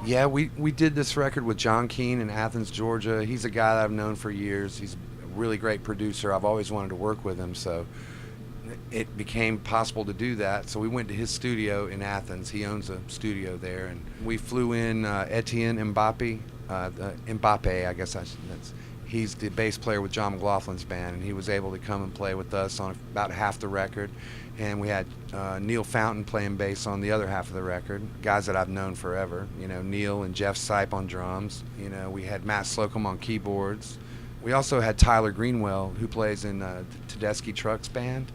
Yeah, we did this record with John Keane in Athens, Georgia. He's a guy that I've known for years. He's a really great producer. I've always wanted to work with him, so it became possible to do that. So we went to his studio in Athens. He owns a studio there, and we flew in Etienne Mbappe, I guess that's. He's the bass player with John McLaughlin's band, and he was able to come and play with us on about half the record. And we had Neil Fountain playing bass on the other half of the record, guys that I've known forever. You know, Neil and Jeff Sipe on drums. You know, we had Matt Slocum on keyboards. We also had Tyler Greenwell, who plays in Tedeschi Trucks band.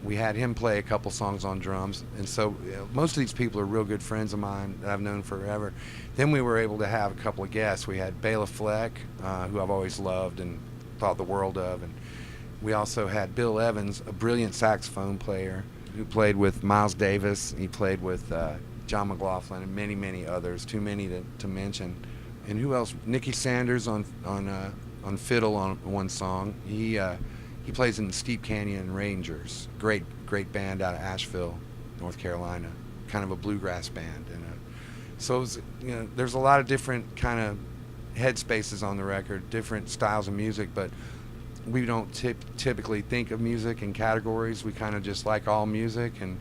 We had him play a couple songs on drums, and so most of these people are real good friends of mine that I've known forever. Then we were able to have a couple of guests. We had Bela Fleck, who I've always loved and thought the world of, and we also had Bill Evans, a brilliant saxophone player who played with Miles Davis. He played with John McLaughlin and many, many others, too many to mention. And who else? Nicky Sanders on fiddle on one song. He plays in the Steep Canyon Rangers, great band out of Asheville, North Carolina, kind of a bluegrass band. And so it was, there's a lot of different kind of headspaces on the record, different styles of music, but we don't typically think of music in categories. We kind of just like all music, and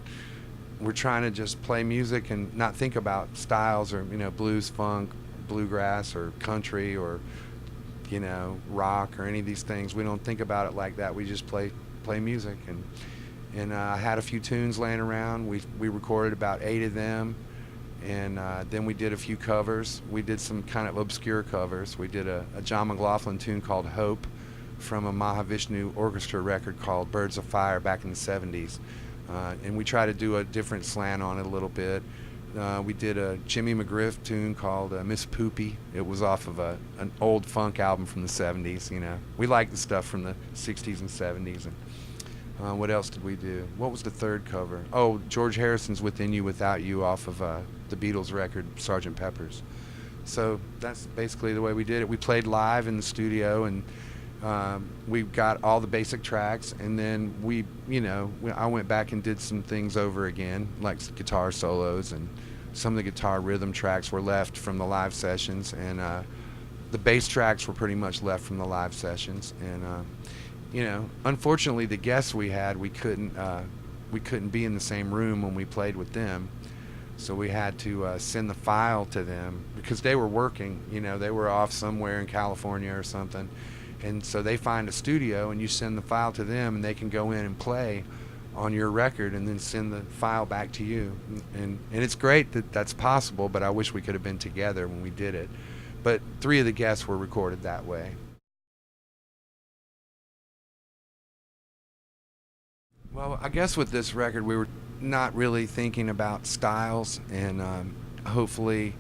we're trying to just play music and not think about styles or blues, funk, bluegrass, or country, or rock, or any of these things. We don't think about it like that. We just play music, and I had a few tunes laying around. We recorded about 8 of them, and then we did a few covers. We did some kind of obscure covers. We did a John McLaughlin tune called Hope from a Mahavishnu Orchestra record called Birds of Fire back in the 70s, and we tried to do a different slant on it a little bit. We did a Jimmy McGriff tune called Miss Poopy. It was off of an old funk album from the 70s. We like the stuff from the 60s and 70s. And what else did we do? What was the third cover? Oh, George Harrison's Within You Without You off of the Beatles record Sgt. Pepper's. So that's basically the way we did it. We played live in the studio, and we got all the basic tracks, and then I went back and did some things over again, like guitar solos, and some of the guitar rhythm tracks were left from the live sessions, and the bass tracks were pretty much left from the live sessions. And unfortunately, the guests we had, we couldn't be in the same room when we played with them, so we had to send the file to them because they were working. They were off somewhere in California or something. And so they find a studio, and you send the file to them, and they can go in and play on your record and then send the file back to you. And it's great that that's possible, but I wish we could have been together when we did it. But 3 of the guests were recorded that way. Well, I guess with this record, we were not really thinking about styles, and hopefully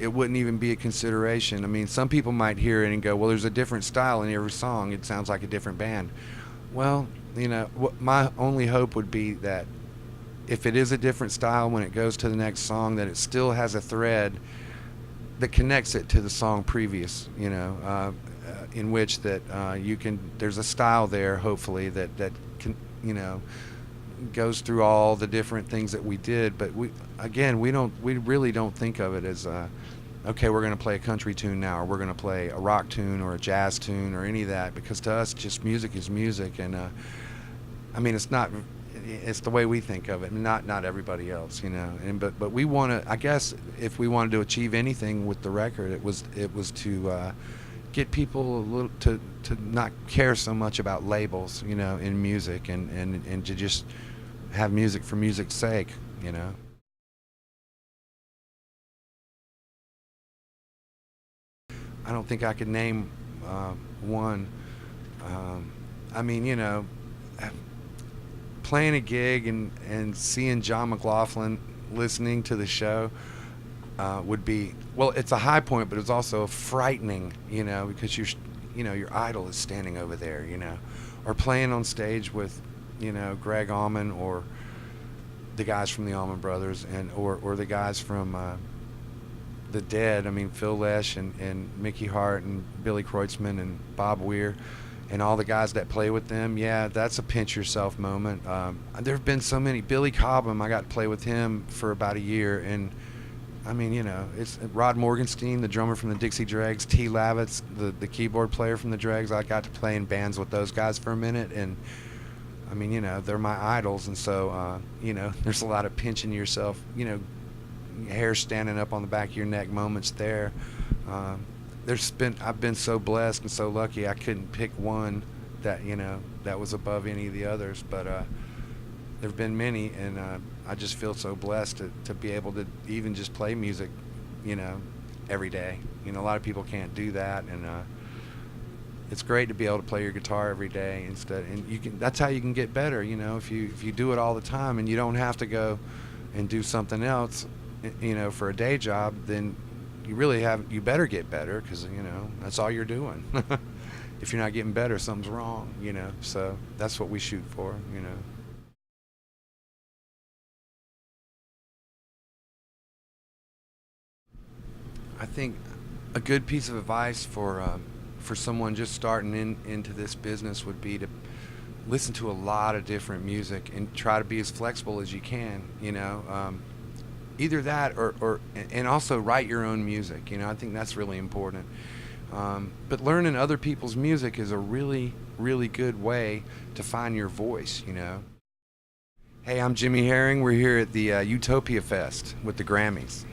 it wouldn't even be a consideration. I mean, some people might hear it and go, well, there's a different style in every song. It sounds like a different band. Well, my only hope would be that if it is a different style when it goes to the next song, that it still has a thread that connects it to the song previous, in which that there's a style there, hopefully, that can, goes through all the different things that we did. But we really don't think of it as okay, we're going to play a country tune now, or we're going to play a rock tune or a jazz tune or any of that, because to us just music is music. And I mean, it's the way we think of it, not everybody else, but we want to, I guess, if we wanted to achieve anything with the record, it was to get people a little to not care so much about labels, in music, and to just have music for music's sake, I don't think I could name one. I mean, playing a gig and seeing John McLaughlin listening to the show would be, well, it's a high point, but it's also frightening, because your idol is standing over there, or playing on stage with, Greg Allman or the guys from the Allman Brothers, or the guys from the Dead. I mean, Phil Lesh and Mickey Hart and Billy Kreutzmann and Bob Weir and all the guys that play with them. Yeah, that's a pinch yourself moment. There have been so many. Billy Cobham, I got to play with him for about a year, and I mean, it's Rod Morgenstein, the drummer from the Dixie Dregs, T. Lavitz, the keyboard player from the Dregs. I got to play in bands with those guys for a minute, and I mean, they're my idols, and so, there's a lot of pinching yourself, hair standing up on the back of your neck moments there. Uh, I've been so blessed and so lucky. I couldn't pick one that was above any of the others, but there've been many, and I just feel so blessed to be able to even just play music, every day. A lot of people can't do that, and it's great to be able to play your guitar every day and that's how you can get better, if you do it all the time and you don't have to go and do something else, for a day job, then you better get better, because that's all you're doing. If you're not getting better, something's wrong, so that's what we shoot for. I think a good piece of advice for someone just starting into this business would be to listen to a lot of different music and try to be as flexible as you can. Either that and also write your own music. I think that's really important. But learning other people's music is a really, really good way to find your voice. Hey, I'm Jimmy Herring. We're here at the Utopiafest with the GRAMMYs.